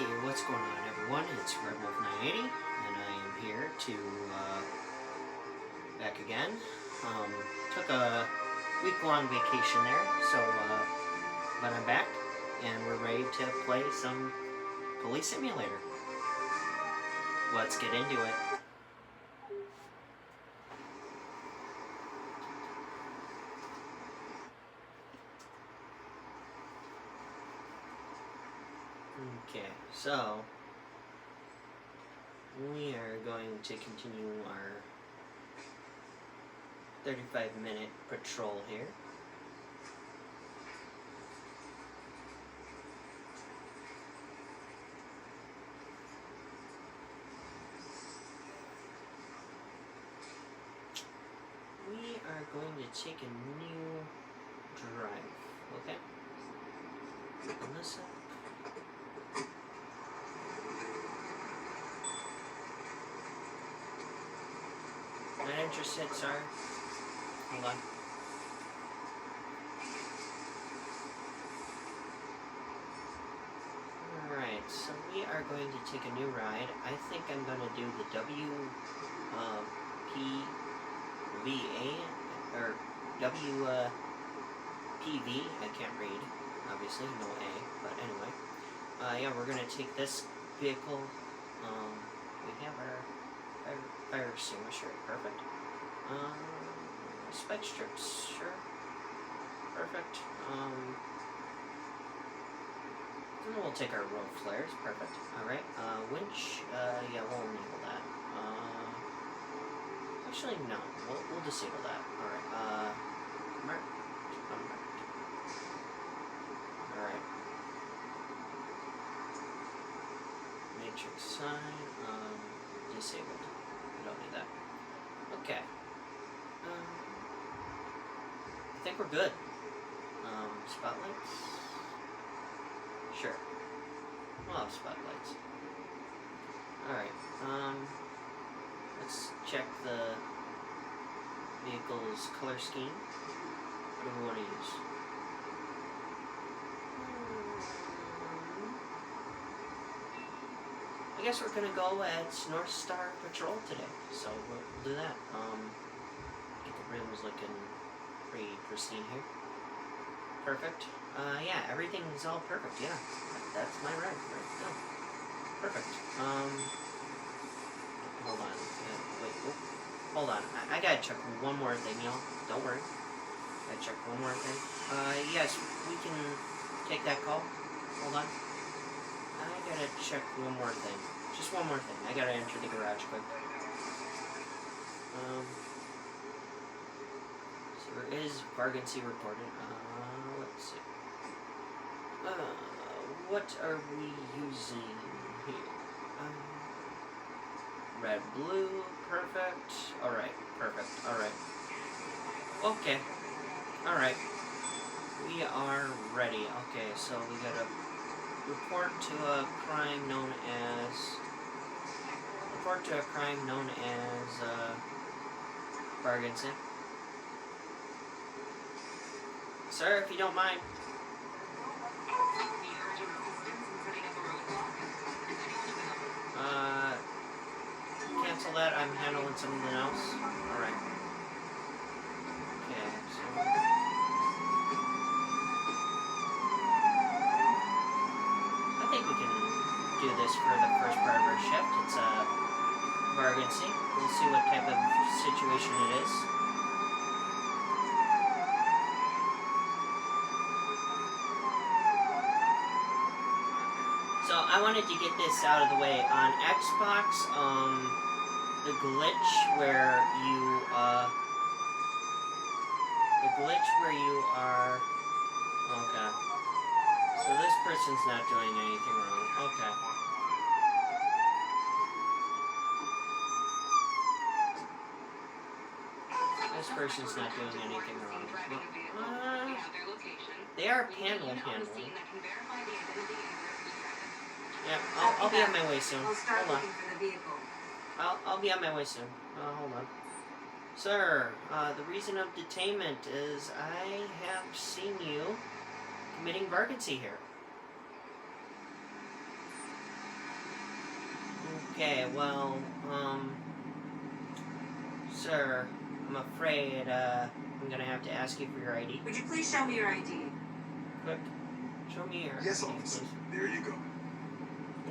Hey, what's going on, everyone? It's Red Wolf 980, and I am here to back again. Took a week-long vacation there, but I'm back, and we're ready to play some Police Simulator. Let's get into it. Okay, so we are going to continue our 35-minute patrol here. We are going to take a new drive, okay? Open this up. Not interested, sorry. Hold on. Alright, so we are going to take a new ride. I think I'm going to do the WPVA, or WPV, I can't read, obviously, no A, but anyway. Yeah, we're going to take this vehicle. We have our fire extinguisher, perfect. Spike strips, sure. Perfect. And we'll take our road flares, perfect. Alright, winch, yeah, we'll enable that. Actually, no, we'll disable that. Alright, marked, unmarked. Alright. Matrix sign, disabled. We don't need that. Okay. I think we're good. Spotlights? Sure. We'll have spotlights. Alright, let's check the vehicle's color scheme. What do we want to use? I guess we're gonna go as North Star Patrol today, so we'll do that. Get the rims looking pretty pristine here. Perfect. Yeah, everything's all perfect, yeah. That's my ride right now. Perfect. Hold on. Wait, oh, hold on. I gotta check one more thing, y'all. Don't worry. Gotta check one more thing. Yes, we can take that call. Hold on. I gotta check one more thing. Just one more thing. I gotta enter the garage quick. So there is Vargancy recorded. Let's see. What are we using here? Red, blue, perfect. Alright, perfect. Alright. Okay. Alright. We are ready. Okay, so we gotta report to a crime known as Vargancy. Sir, if you don't mind. Cancel that, I'm handling something else. Alright. Okay, so I think we can do this for the first part of our shift. It's Vargancy. We'll see what type of situation it is. So I wanted to get this out of the way. On Xbox, the glitch where you are, okay. So this person's not doing anything wrong. Okay. This person's not doing anything wrong. They are handling. Yeah, I'll be on my way soon. Hold on. I'll be on my way soon. Hold on. Sir, the reason of detainment is I have seen you committing Vargancy here. Okay, well, sir, I'm afraid, I'm gonna have to ask you for your ID. Would you please show me your ID? Quick, show me your Yes, ID, officer. please. There you go.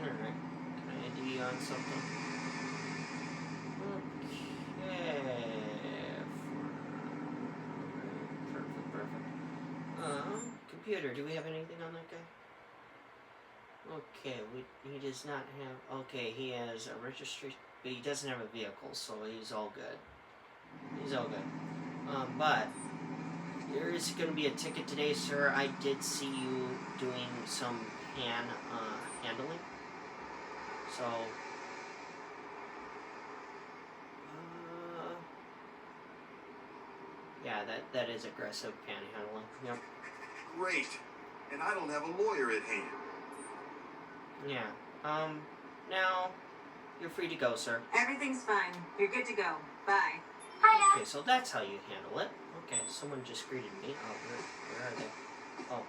Alright, can I ID on something? Okay, perfect. Computer, do we have anything on that guy? Okay, he does not have, okay, he has a registration, but he doesn't have a vehicle, so he's all good. He's all good. But there is going to be a ticket today, sir. I did see you doing some handling. So, yeah, that is aggressive panhandling. Yep. Great. And I don't have a lawyer at hand. Yeah. Now, you're free to go, sir. Everything's fine. You're good to go. Bye. Okay, so that's how you handle it. Okay, someone just greeted me. Oh, where are they? Oh.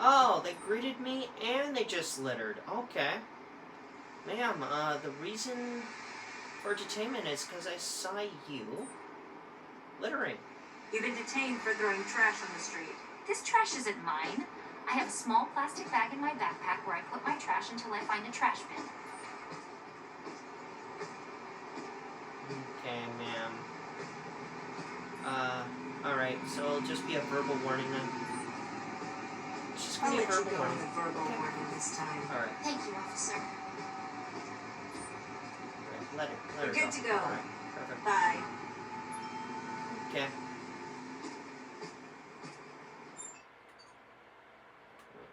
Oh, they greeted me and they just littered. Okay. Ma'am, the reason for detainment is because I saw you littering. You've been detained for throwing trash on the street. This trash isn't mine. I have a small plastic bag in my backpack where I put my trash until I find a trash bin. Okay, ma'am. Alright, so it'll just be a verbal warning then. It's just I'll gonna be a let you verbal go warning. with a verbal warning this time. Alright. Thank you, officer. Let her You're good go. to go. Alright, perfect. Bye. Okay.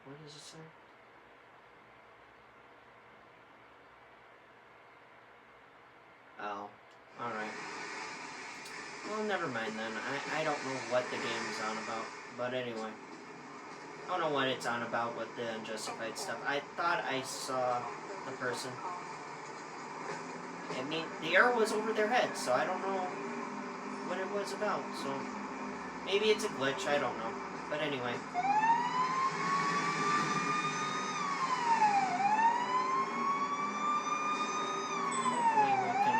What does it say? Oh, alright. Well, never mind then. I don't know what the game's on about. But anyway. I don't know what it's on about with the unjustified stuff. I thought I saw the person. I mean, the arrow was over their head, so I don't know what it was about. So, maybe it's a glitch, I don't know. But anyway. Hopefully we can...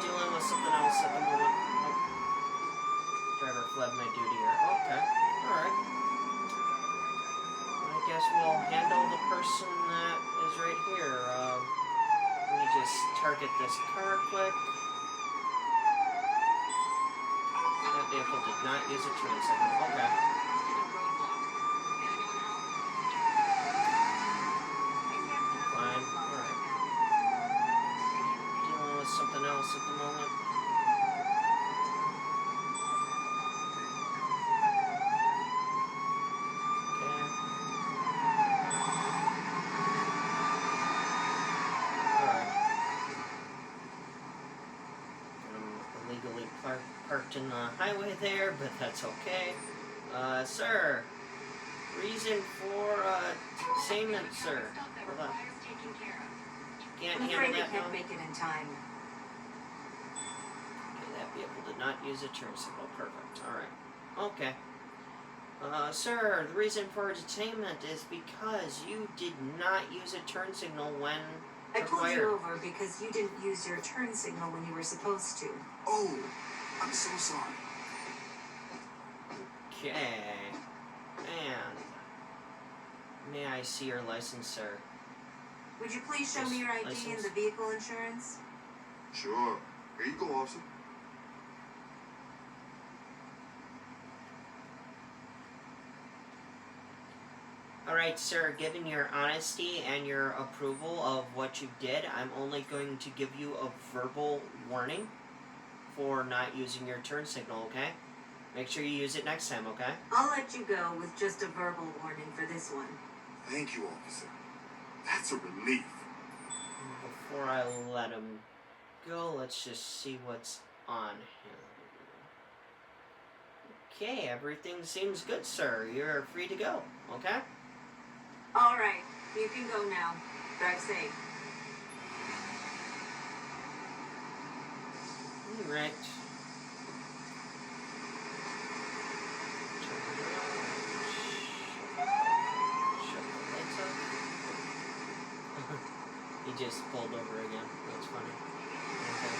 dealing with something else at the moment. Nope. Driver fled my duty here. Okay. Alright. I guess we'll handle the person that is right here. Let me just target this car quick. That vehicle did not use a turn signal. Okay. Fine. Alright. Dealing with something else at the moment. Okay. Alright. Illegally parked in the highway there, but that's okay. Sir, reason for detainment, sir. Hold on. Can't I'm handle afraid we that now. can't make it in time. Okay, that vehicle did not use a turn signal. Perfect. Alright. Okay. Sir, the reason for detainment is because you did not use a turn signal when I pulled required. you over because you didn't use your turn signal when you were supposed to. Oh, I'm so sorry. Okay. And may I see your license, sir? Would you please show me your ID License. and the vehicle insurance? Sure. Here you go, officer. Alright, sir, given your honesty and your approval of what you did, I'm only going to give you a verbal warning for not using your turn signal, okay? Make sure you use it next time, okay? I'll let you go with just a verbal warning for this one. Thank you, officer. That's a relief. Before I let him go, let's just see what's on him. Okay, everything seems good, sir. You're free to go, okay? All right, you can go now. Drive safe. Alright. Shut the lights off. He just pulled over again. That's funny. Okay.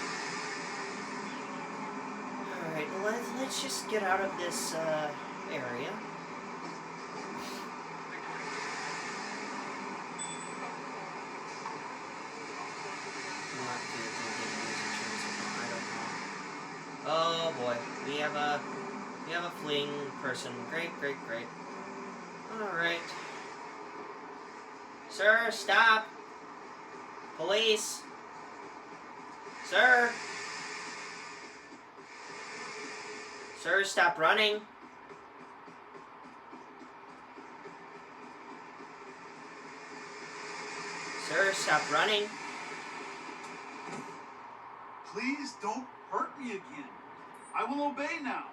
Alright, let's just get out of this area. Not good at getting these insurance. I don't know. Oh boy, we have a fleeing person. Great. Alright. Sir, stop! Police! Sir! Sir, stop running! Sir, stop running! Please don't hurt me again. I will obey now.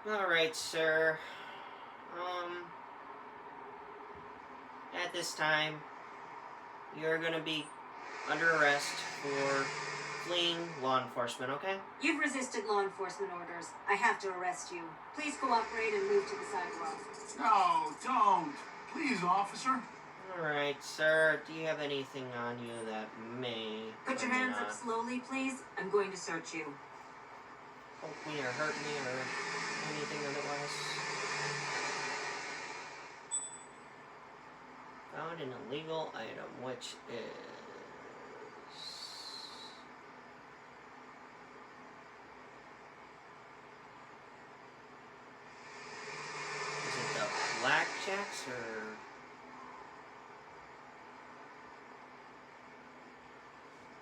Alright, sir. At this time, you're gonna be under arrest for fleeing law enforcement, okay? You've resisted law enforcement orders. I have to arrest you. Please cooperate and move to the sidewalk. No, don't. Please, officer. Alright, sir. Do you have anything on you that may... Put your or may hands up not slowly, please. I'm going to search you. poke me or hurt me or anything otherwise? Found an illegal item, which is... Is it the blackjacks or...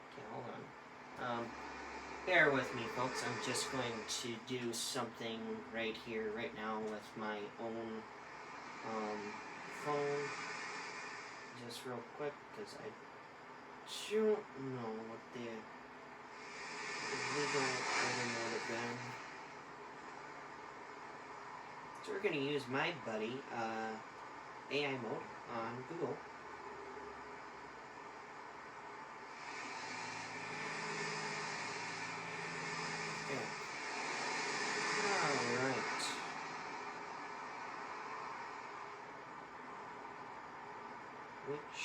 Okay, hold on. Bear with me, folks. I'm just going to do something right here, right now, with my own phone. Just real quick, because I don't know what the legal item would have been. So we're going to use my buddy, AI mode on Google. Okay. Alright. Which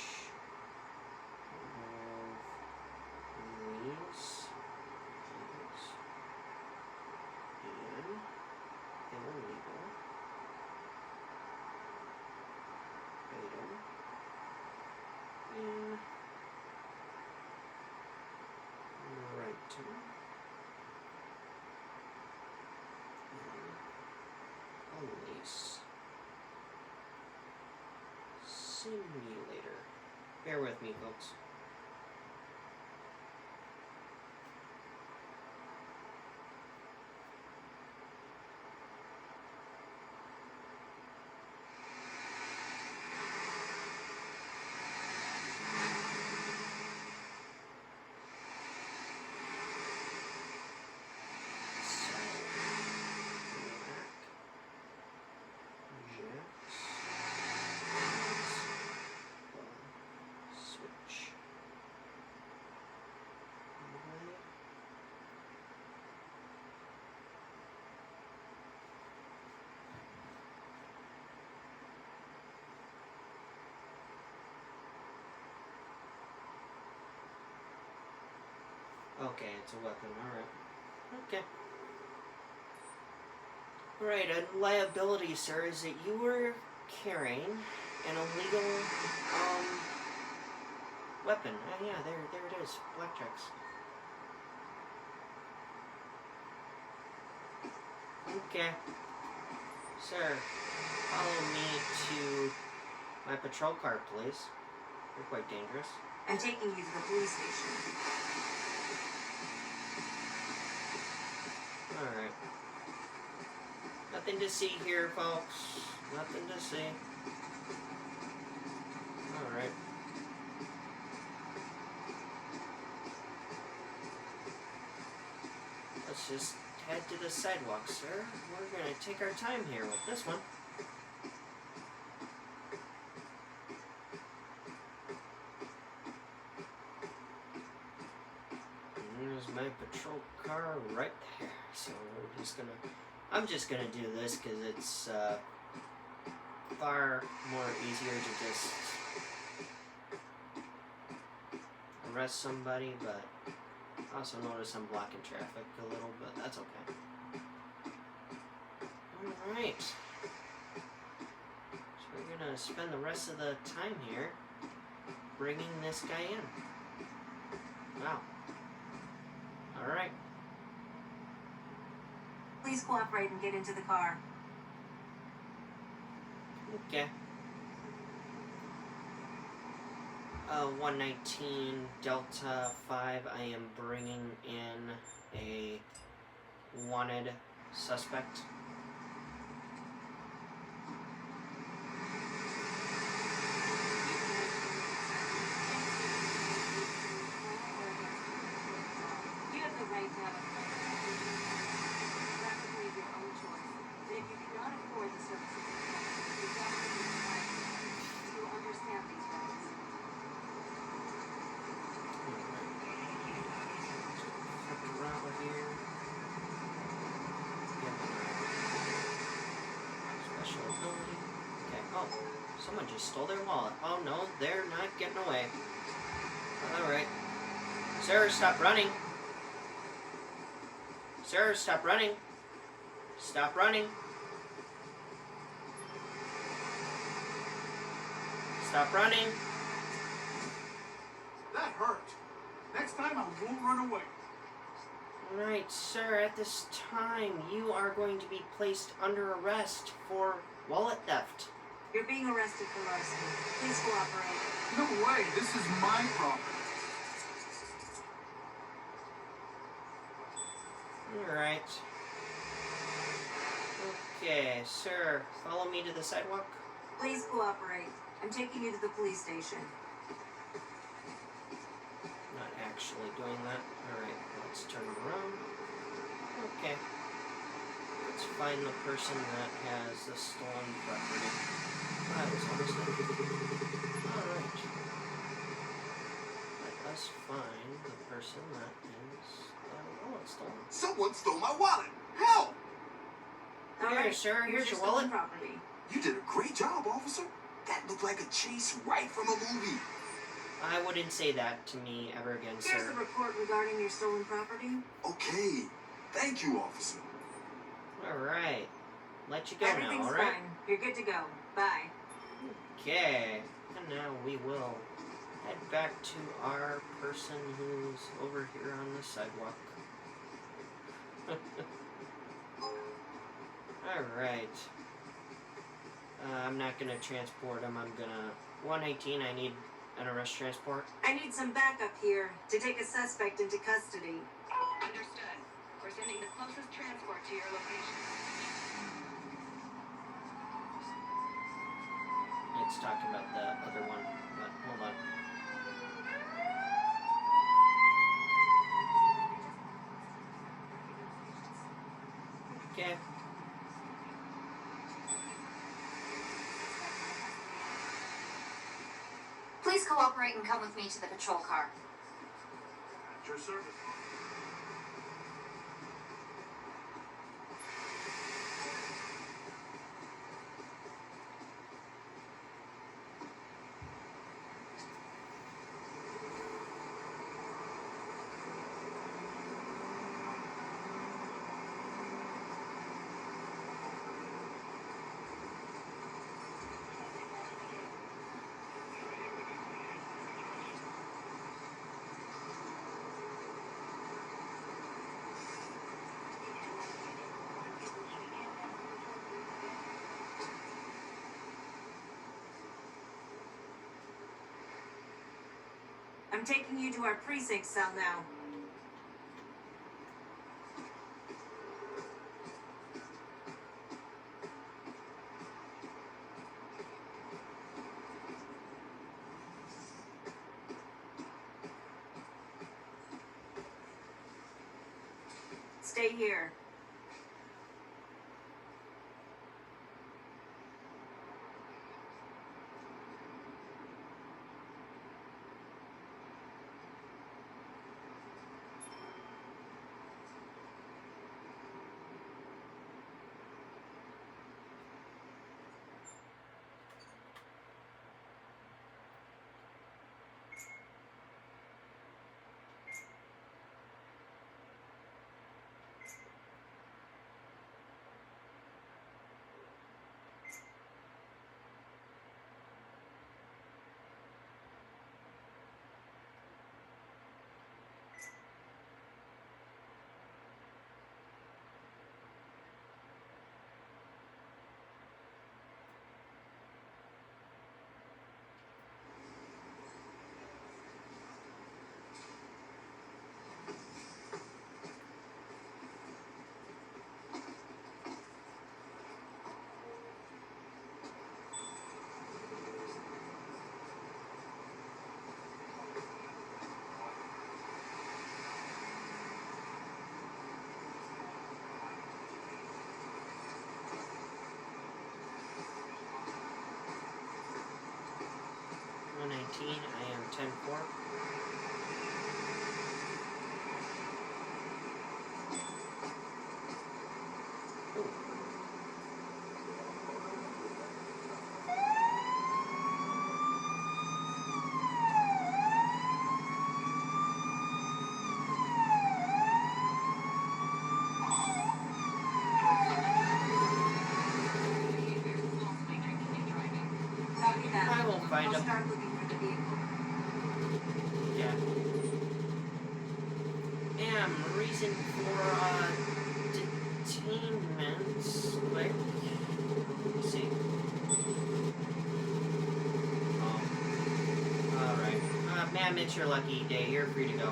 of these is an illegal item in Brighton police simulator? Bear with me, folks. Switch. Okay, it's a weapon, alright. Okay. Right, a liability, sir, is that you were carrying an illegal, weapon. Oh yeah, there it is. Blackjacks. Okay. Sir, follow me to my patrol car, please. You're quite dangerous. I'm taking you to the police station. Alright. Nothing to see here, folks. Nothing to see. Alright. Let's just head to the sidewalk, sir. We're gonna take our time here with this one. And there's my patrol car right there. So we're just gonna... I'm just gonna do this because it's far more easier to just arrest somebody, but I also notice I'm blocking traffic a little, but that's okay. Alright. So we're gonna spend the rest of the time here bringing this guy in. Wow. Alright. Please cooperate and get into the car. Okay. 119 Delta 5, I am bringing in a wanted suspect. You have the right to have a practically of your own choice. But if you cannot afford the services of the government, the government is providing them. You will understand these rights. Around here. Special ability. Okay. Oh, someone just stole their wallet. Oh no, they're not getting away. Alright. Sir, stop running. Sir, stop running. Stop running. Stop running. That hurt. Next time I won't run away. Alright, sir, at this time, you are going to be placed under arrest for wallet theft. You're being arrested for larceny. Please cooperate. No way. This is my property. Alright. Okay, sir, follow me to the sidewalk. Please cooperate. I'm taking you to the police station. Not actually doing that. Alright, let's turn around. Okay. Let's find the person that has the stolen property. That was almost it. Alright. Let us find the person that is wallet stolen. Someone stole my wallet. Help! Here, Alright, sir, here's your stolen wallet. property. You did a great job, officer. That looked like a chase right from a movie. I wouldn't say that to me ever again, Here's sir. the report regarding your stolen property. Okay. Thank you, officer. Alright. Let you go Everything's now, alright? fine. You're good to go. Bye. Okay. And now we will head back to our person who's over here on the sidewalk. Alright. I'm not gonna transport him. I'm gonna... 118, I need an arrest transport. I need some backup here to take a suspect into custody. Understood. We're sending the closest transport to your location. It's talking about the other one, but hold on. Okay. Please cooperate and come with me to the patrol car. At your service. I'm taking you to our precinct cell now. Stay here. 19. I am 10-4. Copy that. I will find I'll him. start looking for the vehicle. Yeah. Reason for detainment. Click. Let me see. Oh. Alright. Ma'am, it's your lucky day. You're free to go.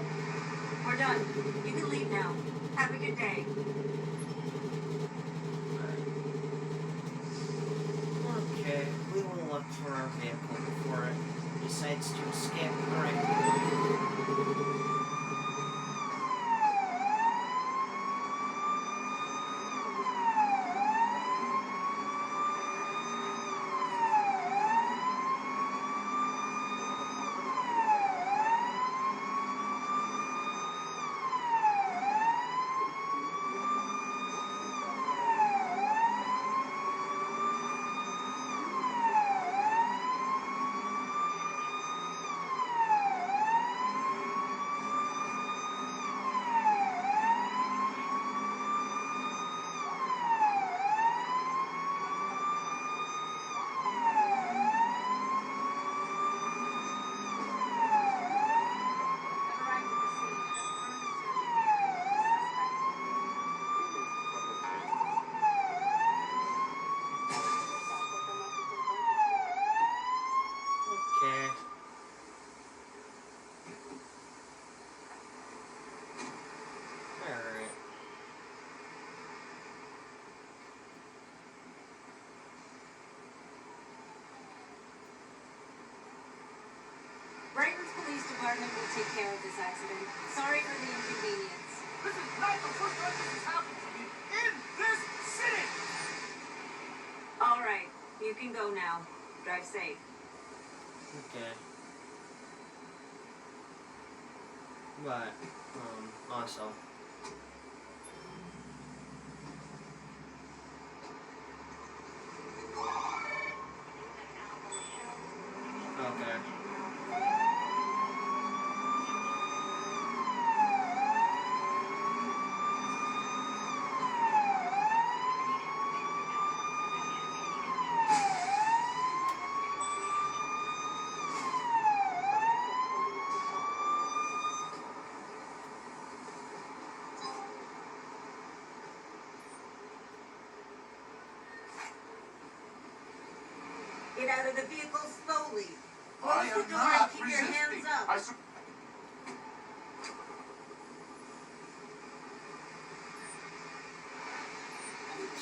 We're done. You can leave now. Have a good day. Okay, we will look for our vehicle before it decides to escape. Alright. I've arrived at the scene and I'm currently searching the area for the suspect. Okay. Alright. Brighton's Police Department will take care of this accident. Sorry for the inconvenience. This is not the first time this has happened to me in this city! All right, you can go now. Drive safe. Okay. But, also. Okay. Get out of the vehicle slowly. I Close am the door not and keep your resisting. hands up. I su-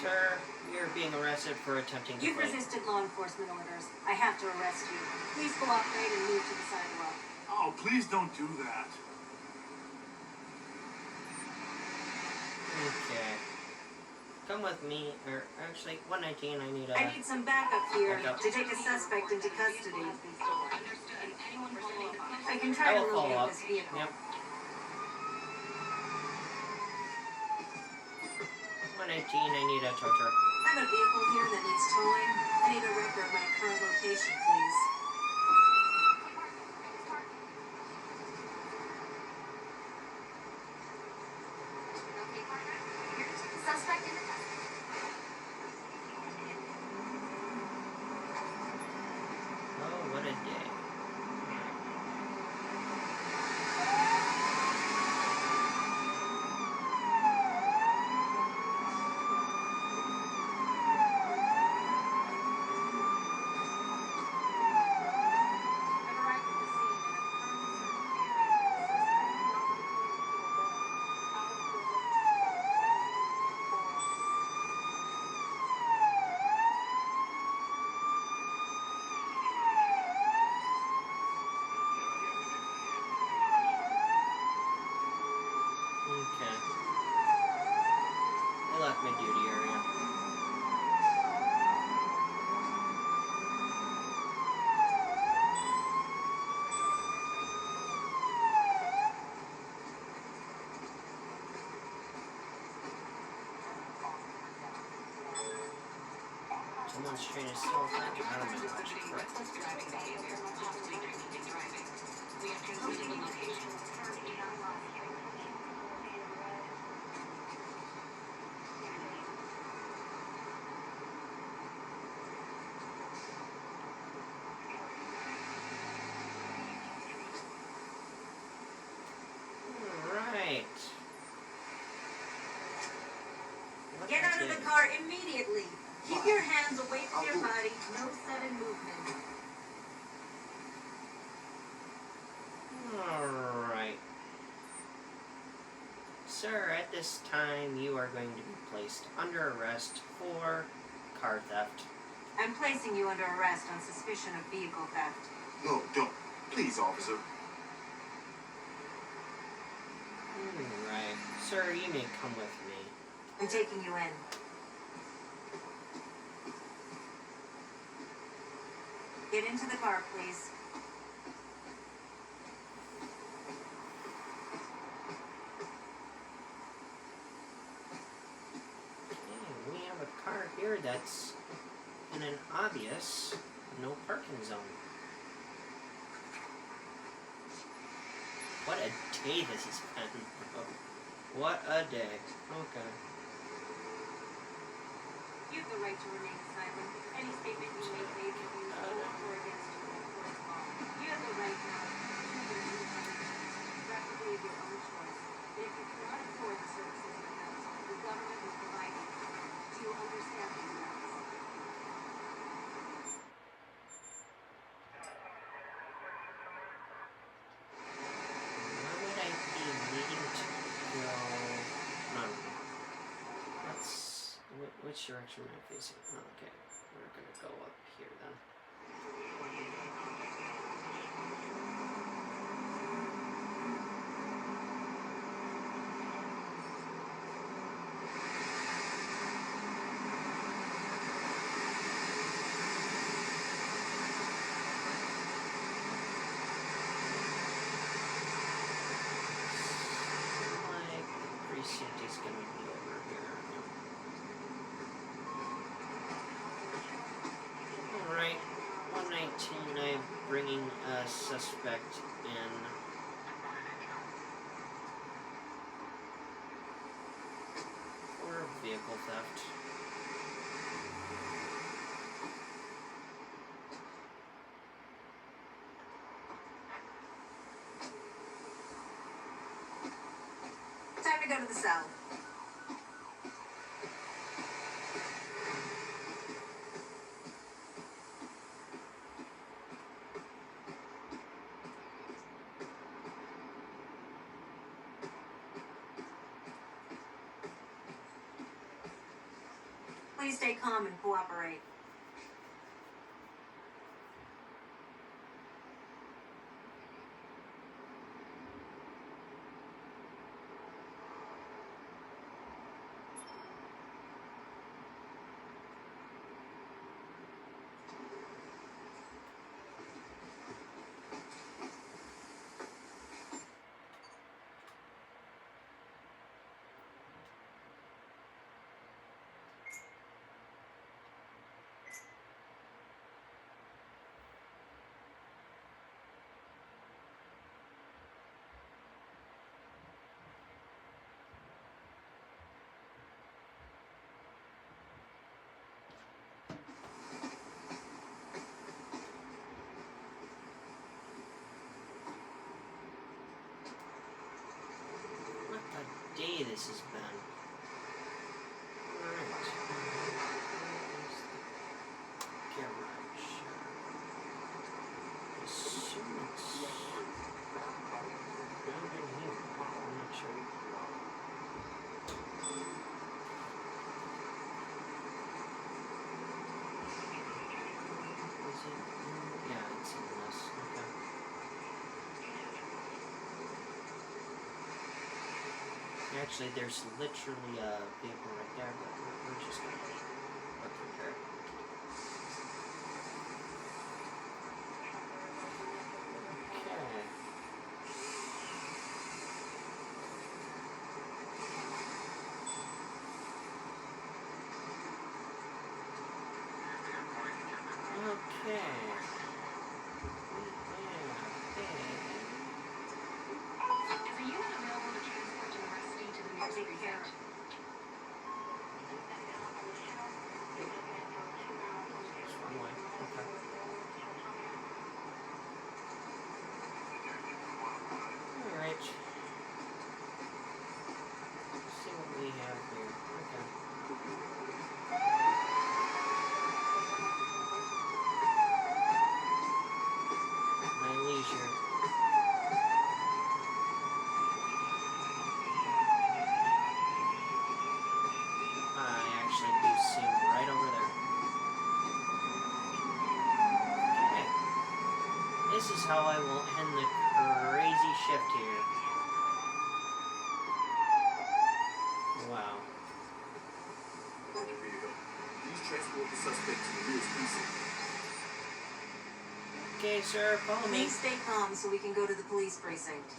Sir, you're being arrested for attempting to You've flee. resisted law enforcement orders. I have to arrest you. Please cooperate and move to the sidewalk. Oh, please don't do that. Okay. Come with me, or actually, 119, I need I need some backup here Backup. to take a suspect into custody. Understood. Anyone presenting the closest I can I try to will follow locate up. this vehicle. Yep. 118, I need a tow truck. I have a vehicle here that needs towing. I need a record of my current location, please. Okay, partner. Here's the suspect in the custody. Oh, what a day. Someone's trying to steal that out of my watch. Exhibiting Crap. reckless driving behavior, possibly drinking and driving. We have transmitted the location. Alright. What Get out of the did- car immediately. Keep your hands away from your body. No sudden movement. Alright. Sir, at this time you are going to be placed under arrest for car theft. I'm placing you under arrest on suspicion of vehicle theft. No, don't. Please, officer. Alright. Sir, you may come with me. I'm taking you in. Get into the car, please. Okay, we have a car here that's in an obvious no parking zone. What a day this has been, bro. What a day. Okay. You have the right to remain silent. Any statement you make may be used for or against you in court of law. You have the right now to choose your independent defense, preferably of your own choice. But if you cannot afford the services of counsel, the government will provide you. Do you understand these rights? Why would I be needing to go? No. Let's. Which direction am I facing? Oh, okay. We're gonna go up here then. Like the precinct is gonna be over here. Alright, 119, I'm bringing a suspect in. For vehicle theft. Time to go to the cell. Please stay calm and cooperate. What a day this has been. Alright. Garage. I assume it's down in here. I'm not sure. Is it? Yeah, it's in this. Okay. Actually, there's literally a vehicle right there, but we're just gonna look through here. Okay. Is a unit available to transport an arrestee to the nearest Take care. precinct? It's one way. Okay. Alright. Let's see what we have here. Okay. My leisure. I actually do see him right over there. Okay. This is how I will end the crazy shift here. Wow. Roger for your help. Please transport the suspect to the nearest precinct. Okay, sir, follow me. Please stay calm so we can go to the police precinct.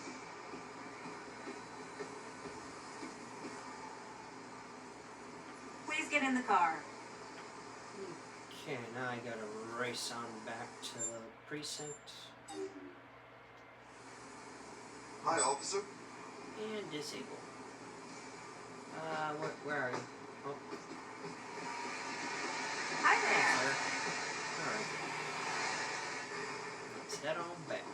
Please get in the car. Okay, now I gotta race on back to the precinct. Hi, officer. And disable. Where are you? Oh, Hi thanks, there. sir. Alright. Let's head on back.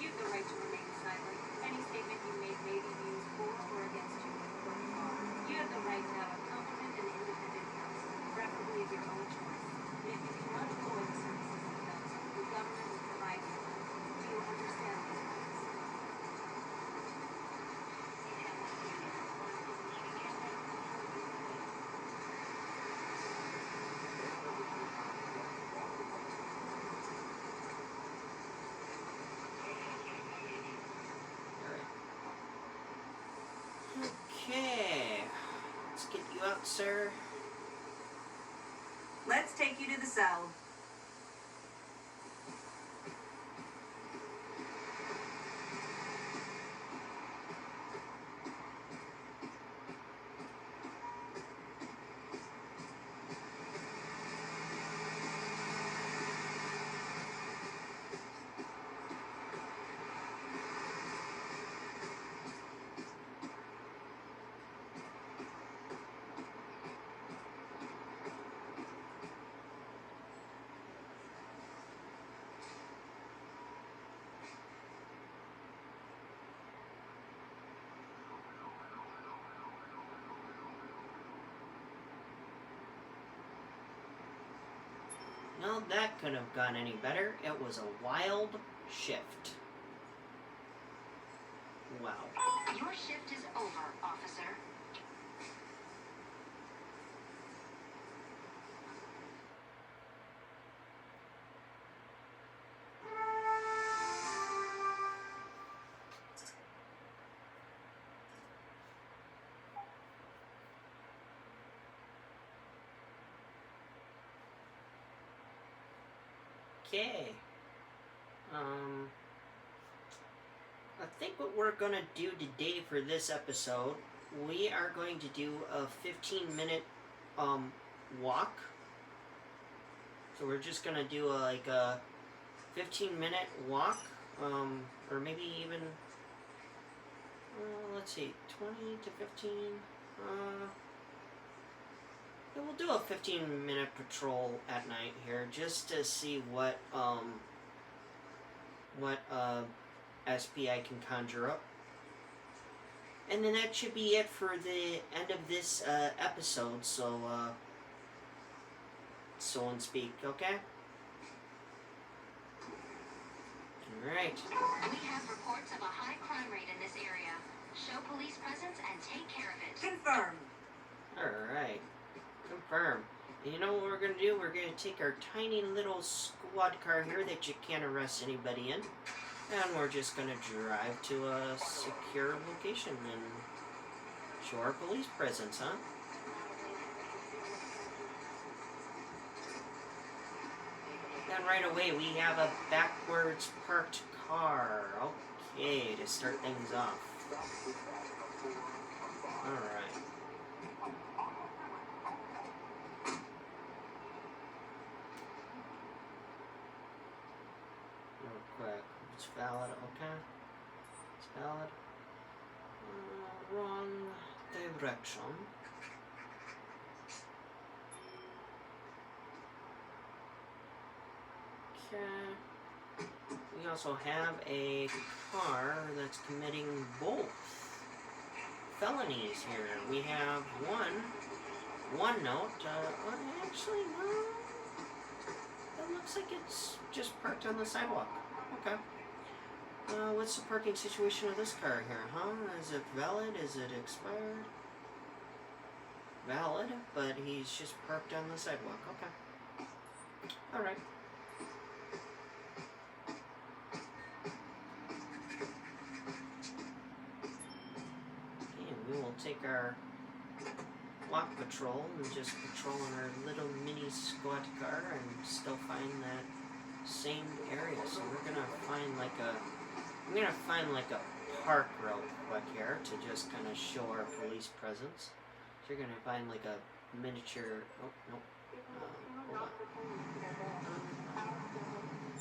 You have the right to remain silent. Any statement you make may be used for or against you in court of law. You have the right to have a competent and independent counsel, preferably of your own choice. If you cannot afford the services of counsel, the government will provide you one. Do you understand these rights? Alright. Okay. Let's get you out, sir. Let's take you to the cell. Well, that couldn't have gone any better. It was a wild shift. Wow. Your shift is over, officer. Okay. I think what we're gonna do today for this episode, we are going to do a 15-minute walk. So we're just gonna do like a 15-minute walk, or maybe even let's see, 20 to 15. Yeah, we'll do a 15-minute patrol at night here just to see what SP I can conjure up. And then that should be it for the end of this episode, so and speak, okay? Alright. We have reports of a high crime rate in this area. Show police presence and take care of it. Confirm. Alright. Confirm. And you know what we're gonna do? We're gonna take our tiny little squad car here that you can't arrest anybody in. And we're just gonna drive to a secure location and show our police presence, huh? And right away we have a backwards parked car. Okay, to start things off. Alright. It's valid, okay. It's valid. Wrong direction. Okay. We also have a car that's committing both felonies here. We have one note. Actually, no. It looks like it's just parked on the sidewalk. Okay. What's the parking situation of this car here, huh? Is it valid? Is it expired? Valid, but he's just parked on the sidewalk. Okay. Alright. And we will take our walk patrol and just patrol in our little mini squad car and still find that same area. So we're gonna find like a park real quick here to just kind of show our police presence. So you're gonna find like a miniature. Oh no. Hold on.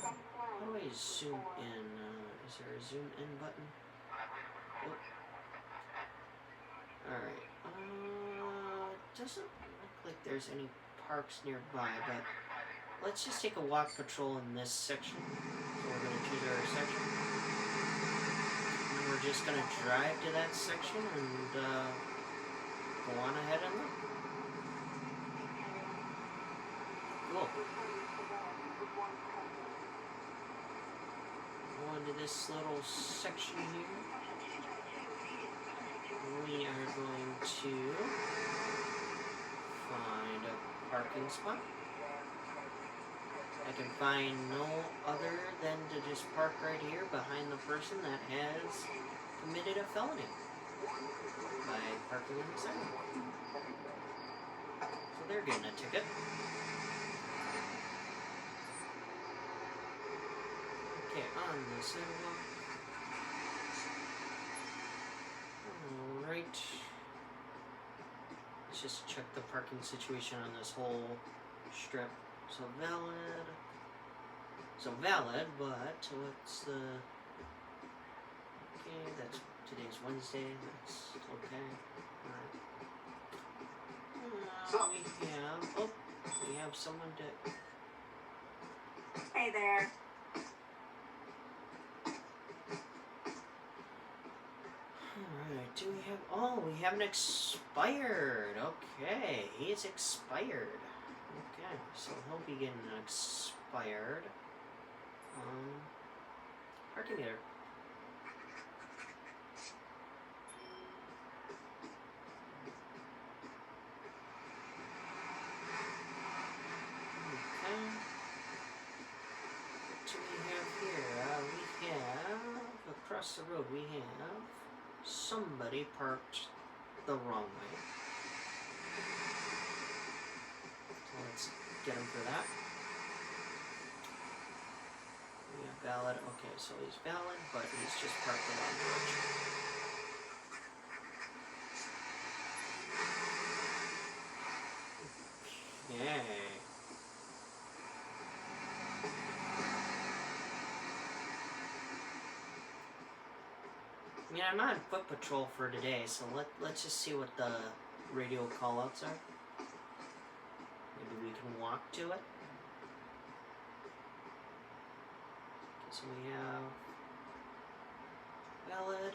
How do I zoom in? Is there a zoom in button? Oh. All right. Doesn't look like there's any parks nearby, but let's just take a walk patrol in this section. So we're gonna choose our section. We're just gonna drive to that section and go on ahead and look. Cool. Go into this little section here. We are going to find a parking spot. I can find no other than to just park right here behind the person that has committed a felony by parking on the sidewalk. So they're getting a ticket. Okay, on the sidewalk. Alright. Let's just check the parking situation on this whole strip. So valid, but what's the... Okay, that's today's Wednesday, that's okay. Alright. We have someone to... Hey there. Alright, do we have... we have an expired. Okay, he's expired. Okay, so he'll be getting an expired parking meter. Okay. What do we have here? We have, across the road, we have somebody parked the wrong way. So let's get him for that. We have valid. Okay, so he's valid, but he's just parked the wrong direction. Yay. I mean, I'm on foot patrol for today, so let's just see what the radio callouts are. Maybe we can walk to it. Okay, so we have valid.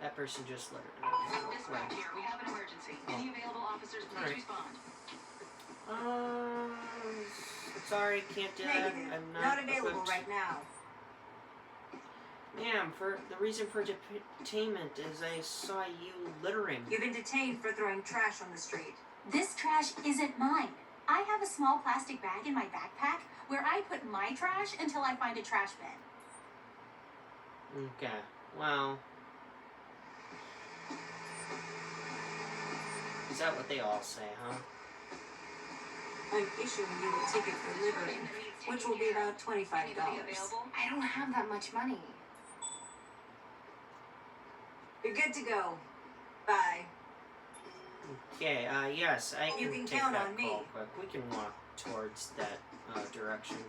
That person just let her know. Dispatch here, we have an emergency. Any available officers, please Alright. respond. Sorry, can't do that. Negative. I'm Not not available equipped. right now. Ma'am, for the reason for detainment is I saw you littering. You've been detained for throwing trash on the street. This trash isn't mine. I have a small plastic bag in my backpack where I put my trash until I find a trash bin. Okay, well... Is that what they all say, huh? I'm issuing you a ticket for littering, which will be about $25. I don't have that much money. You're good to go. Bye. Okay, yes, I You can can take count that on me. call quick. We can walk towards that direction.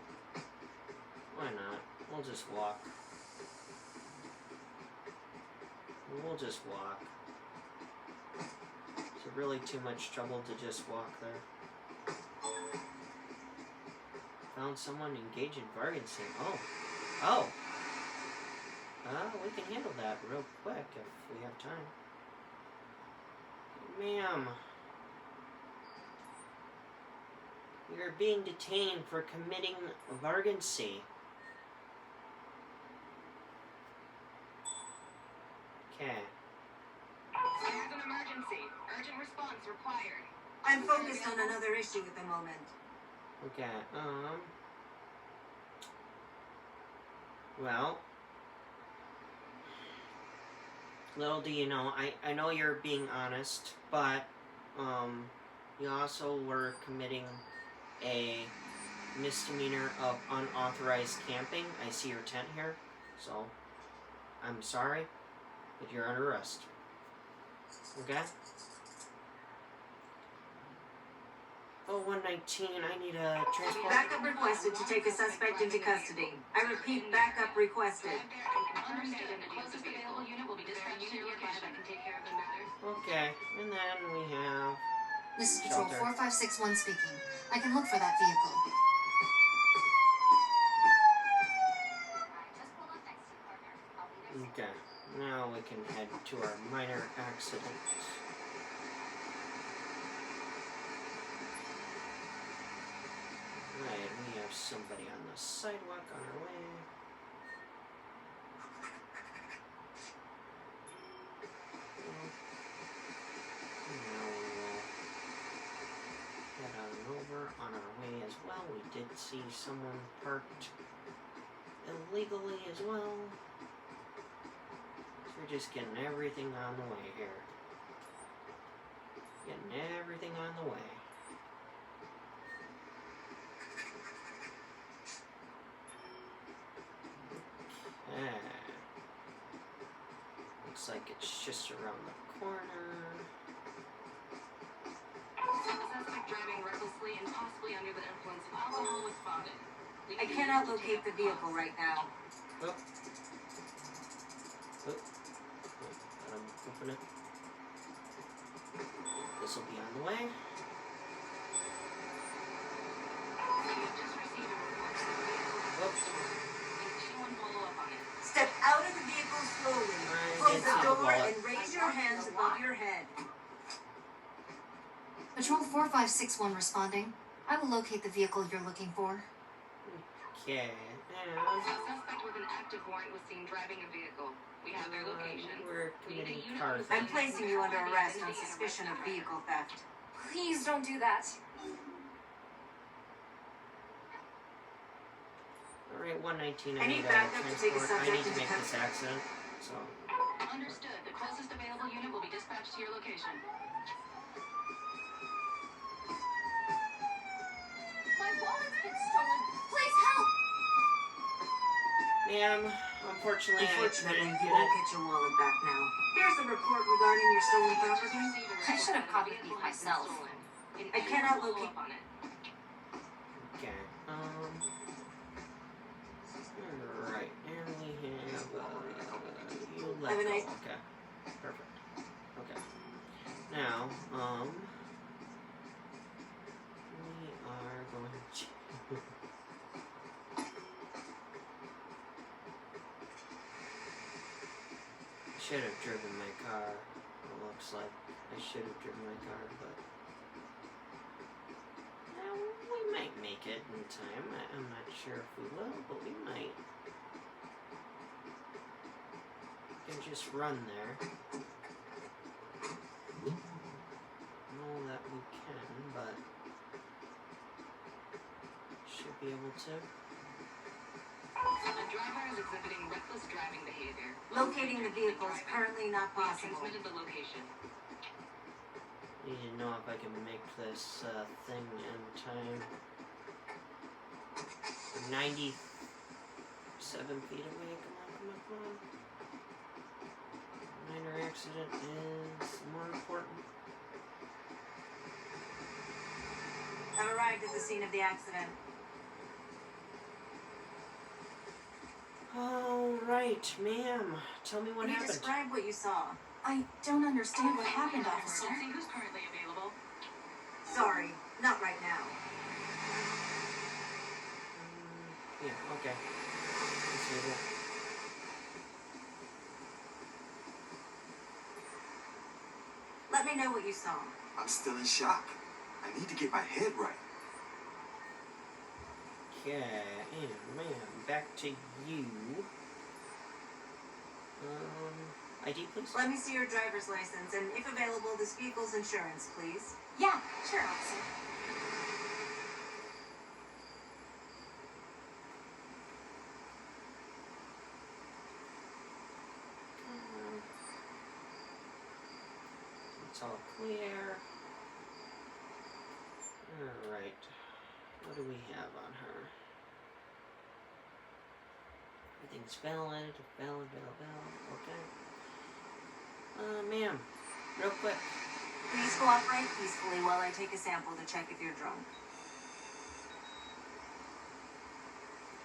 Why not? We'll just walk. We'll just walk. Is it really too much trouble to just walk there? Found someone engaged in bargaining. Oh. Oh! We can handle that real quick if we have time. Ma'am. You're being detained for committing vagrancy. Okay. There's an emergency. Urgent response required. I'm focused on another issue at the moment. Okay, well, little do you know, I know you're being honest, but, you also were committing a misdemeanor of unauthorized camping. I see your tent here, so I'm sorry, but you're under arrest. Okay? Oh, 119, I need a transport. Backup requested to take a suspect into custody. I repeat, backup requested. Understood. The closest available unit will be dispatched to your location. Can take care of the matter. Okay, and then we have... This is Patrol Shelter. 4561 speaking. I can look for that vehicle. Okay, now we can head to our minor accident. Right, we have somebody on the sidewalk on our way. Now we will head on over on our way as well. We did see someone parked illegally as well. So we're just getting everything on the way here. Getting everything on the way. Okay. Looks like it's just around the corner. Suspect driving recklessly and possibly under the influence of alcohol was spotted. I cannot locate the vehicle right now. Oh. Oh. Let him open it. This will be on the way. We have just received a report that the vehicle Oops. and anyone follow up on it. Step out of the vehicle slowly. I Close did the see the door wallet. and raise your hands above your head. Patrol 4561 responding. I will locate the vehicle you're looking for. Okay. A suspect with an active warrant was seen driving a vehicle. We have their location. We're We need a committing unit car on I'm theft. placing you under arrest on suspicion of vehicle theft. Please don't do that. Alright, 119. I need a backup to take a transport. I subject need to into make this accident. So, Understood. The closest available unit will be dispatched to your location. My wallet's been stolen. Please help! ma'am, unfortunately, Unfortunately, I you couldn't won't get it. get your wallet back now. Here's the report regarding your stolen property. I should have copied these myself. I cannot locate- on it. Okay. Alright, and we have you let Have a go. nice- Okay. Perfect. Okay. Now, we are going to should have driven my car. It looks like I should have driven my car, but we might make it in time. I'm not sure if we will, but we might. We can just run there. Know that we can, but should be able to. A driver is exhibiting reckless driving behavior. Locating the vehicle is currently not We have possible. transmitted the location. Need to know if I can make this thing in time. 97 feet away. Come on, come on, come on. Minor accident is more important. I've arrived at the scene of the accident. All right, ma'am. Tell me what Can you happened. describe what you saw? I don't understand what happened, officer. Emergency, who's currently available? Sorry, not right now. Yeah, okay. Disable. Let me know what you saw. I'm still in shock. I need to get my head right. Okay, and ma'am, back to you. ID, please. Let me see your driver's license and, if available, this vehicle's insurance, please. Yeah, sure, officer. It's all clear. Alright. What do we have on her? Everything's valid. Valid. Okay. Ma'am, real quick. Please cooperate peacefully while I take a sample to check if you're drunk.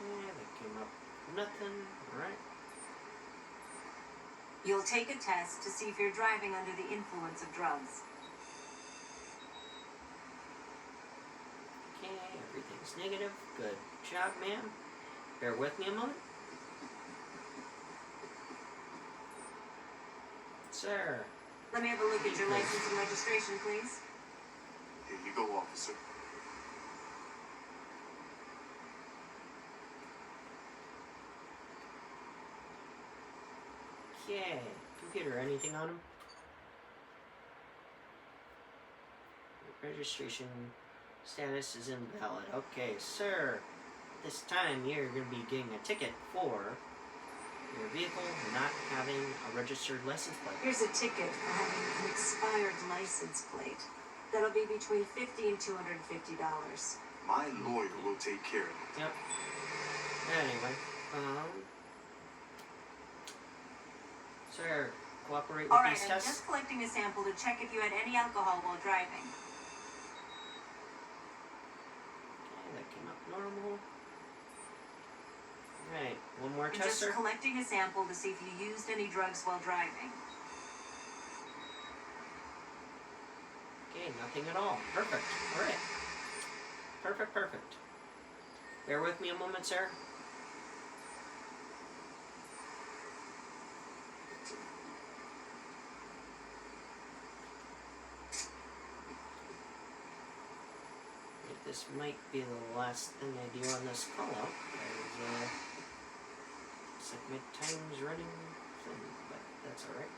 Okay, that came up nothing. Alright. You'll take a test to see if you're driving under the influence of drugs. Okay, everything's negative. Good job, ma'am. Bear with me a moment. Sir. Let me have a look at your license and registration, please. Here you go, officer. Okay. Computer, anything on him? Registration status is invalid. Okay, sir. This time you're going to be getting a ticket for your vehicle not having a registered license plate. Here's a ticket for having an expired license plate. That'll be between $50 and $250. My lawyer will take care of it. Yep. Anyway, sir, cooperate with Alright, these I'm tests. just collecting a sample to check if you had any alcohol while driving. Okay, that came up normal. Right, one more I'm test, just sir. collecting a sample to see if you used any drugs while driving. Okay, nothing at all. Perfect. Alright. Perfect. Bear with me a moment, sir. This might be the last thing I do on this call out. Looks like my time's running thin, but that's alright.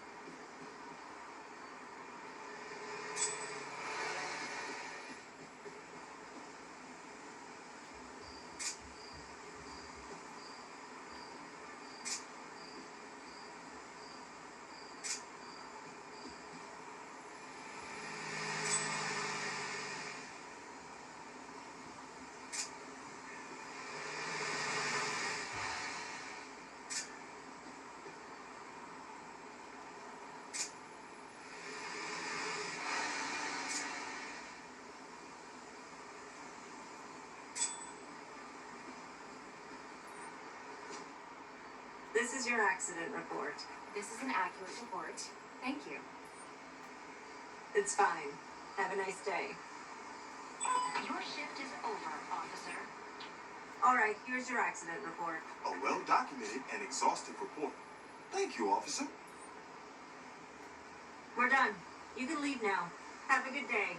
This is your accident report. This is an accurate report. Thank you. It's fine. Have a nice day. Your shift is over, officer. Alright, here's your accident report. A well-documented and exhaustive report. Thank you, officer. We're done. You can leave now. Have a good day.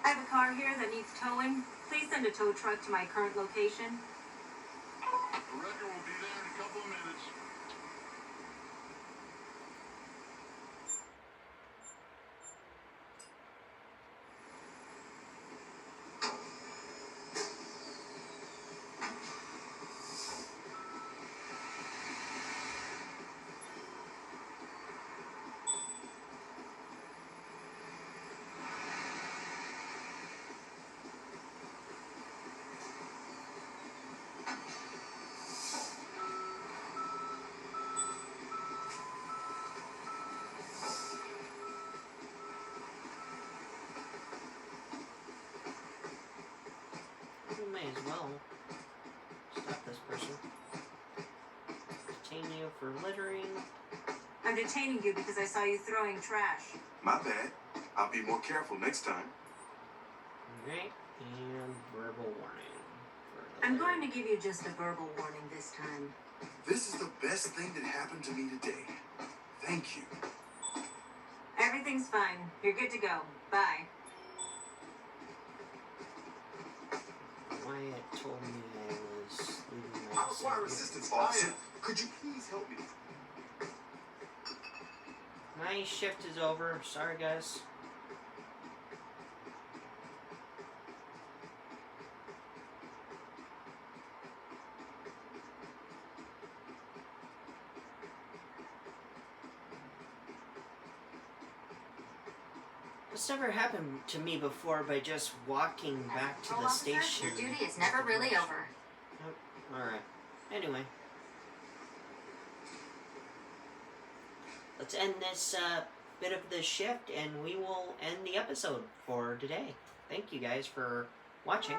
I have a car here that needs towing. Please send a tow truck to my current location. The wrecker will be there in a couple of minutes. might as well stop this person. Detain you for littering. I'm detaining you because I saw you throwing trash. My bad. I'll be more careful next time. Alright, and verbal warning. For I'm littering. going to give you just a verbal warning this time. This is the best thing that happened to me today. Thank you. Everything's fine. You're good to go. Bye. Wyatt told me I was leaving my I require assignment. assistance, officer. Could you please help me? My shift is over. Sorry, guys. This never happened to me before by just walking back to Patrol the officer, station. your duty is never really over. Alright. Anyway. Let's end this bit of the shift and we will end the episode for today. Thank you guys for watching.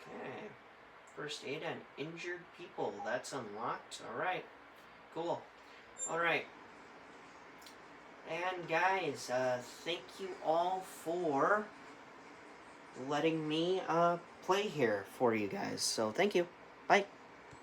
Okay. First aid on injured people. That's unlocked. Alright. Cool. Alright. And guys, thank you all for letting me play here for you guys. So thank you. Bye.